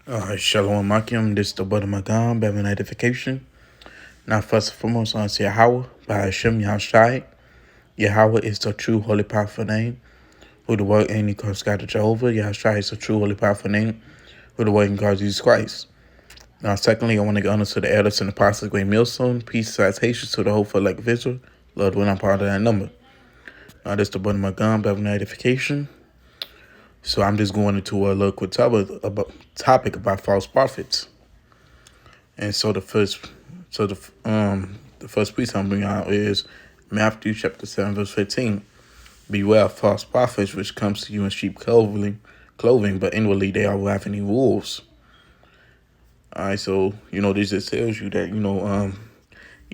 Shalom Makim, this is the Buddha Magam, Bevan Edification. Now, first and foremost, I want to say Yahweh, by Hashem Yahushai. Yahweh is the true holy powerful name, who the word ain't equals God to Jehovah. Yahushai is the true holy powerful name, who the word in God Jesus Christ. Now, secondly, I want to give honor to the elders and apostles, great millstone, peace, salutations to the hopeful elect of Israel. Lord, when I'm part of that number. Now, this is the Buddha Magam, Bevan Edification. So I'm just going into a little quick topic about false prophets. And so the first piece I'm bringing out is Matthew chapter 7, verse 15. Beware of false prophets which comes to you in sheep clothing, but inwardly they are ravening wolves. All right, so this just tells you that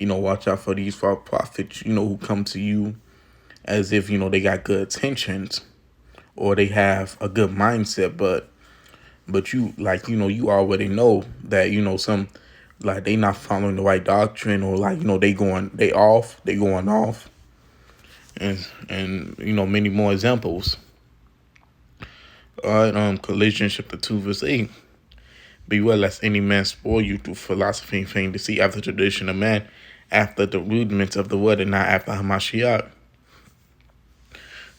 watch out for these false prophets, who come to you as if they got good intentions or they have a good mindset, but you you already know that some like they not following the right doctrine, or they going off, and many more examples. All right, Colossians chapter 2 verse 8. Beware lest any man spoil you through philosophy and vain deceit, after the tradition of man, after the rudiments of the word, and not after Hamashiach.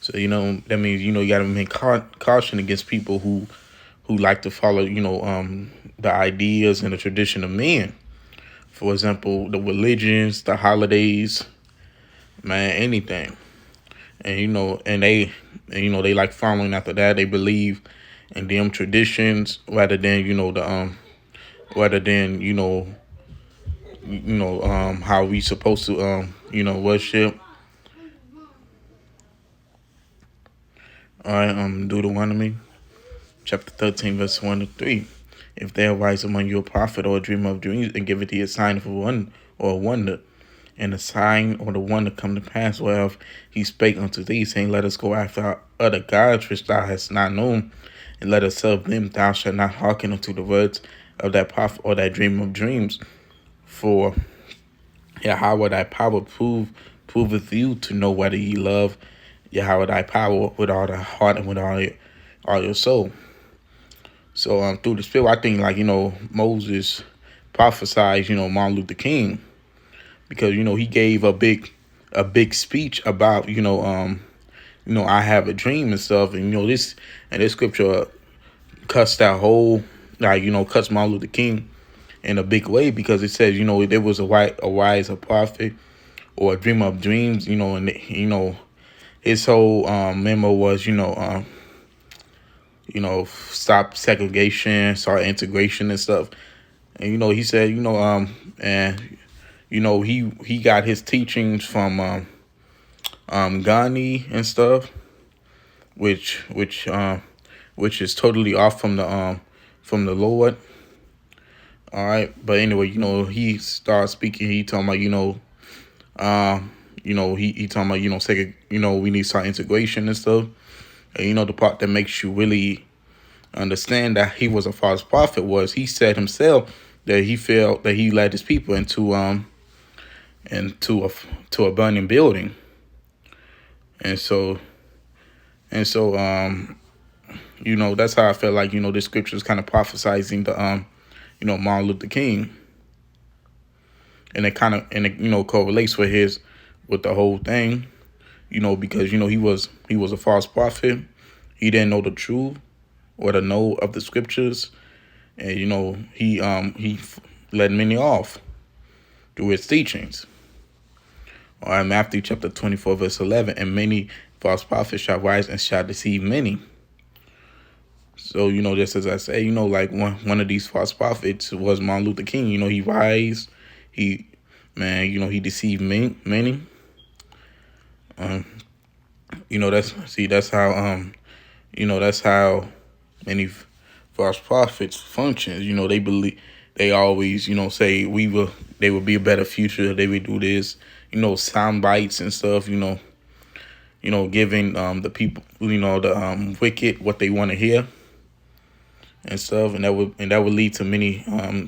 So that means you gotta make caution against people who like to follow the ideas and the tradition of men. For example, the religions, the holidays, man, anything. And they like following after that. They believe in them traditions rather than how we supposed to worship. All right, Deuteronomy chapter 13 verse 1 to 3. If there arise among you a prophet or a dreamer of dreams, and give it thee a sign of a wonder, and a sign or the wonder come to pass, whereof he spake unto thee, saying, let us go after other gods which thou hast not known, and let us serve them. Thou shalt not hearken unto the words of that prophet or that dreamer of dreams. For Yahweh thy power proveth you to know whether ye love Yahweh thy power with all thy heart and with all your soul. So through the Spirit, I think Moses prophesied Martin Luther King, because he gave a big speech about I have a dream and stuff, and this scripture cuts that whole cuts Martin Luther King in a big way, because it says there was a wise prophet or a dreamer of dreams, and his whole memo was stop segregation, start integration and stuff. And he said and he got his teachings from Gandhi and stuff, which is totally off from the Lord. All right, but anyway, he started speaking. He talking about he talking about we need to start integration and stuff. And the part that makes you really understand that he was a false prophet was he said himself that he felt that he led his people into a burning building. And so that's how I felt like this scripture is kind of prophesizing the Martin Luther King, and it kind of correlates with the whole thing, because he was a false prophet. He didn't know the truth or the know of the scriptures, and he led many off through his teachings. All right, Matthew chapter 24 verse 11, and many false prophets shall rise and shall deceive many. So just as I say, like one of these false prophets was Martin Luther King. He rise, he deceived many. That's how many false prophets functions. They always say they will be a better future, they would do this, sound bites and stuff, giving the people, the wicked what they want to hear and stuff, and that would lead to many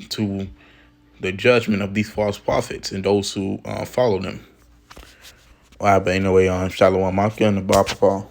to the judgment of these false prophets and those who follow them. All right, but anyway, Shalom Malka and the Bar Paul.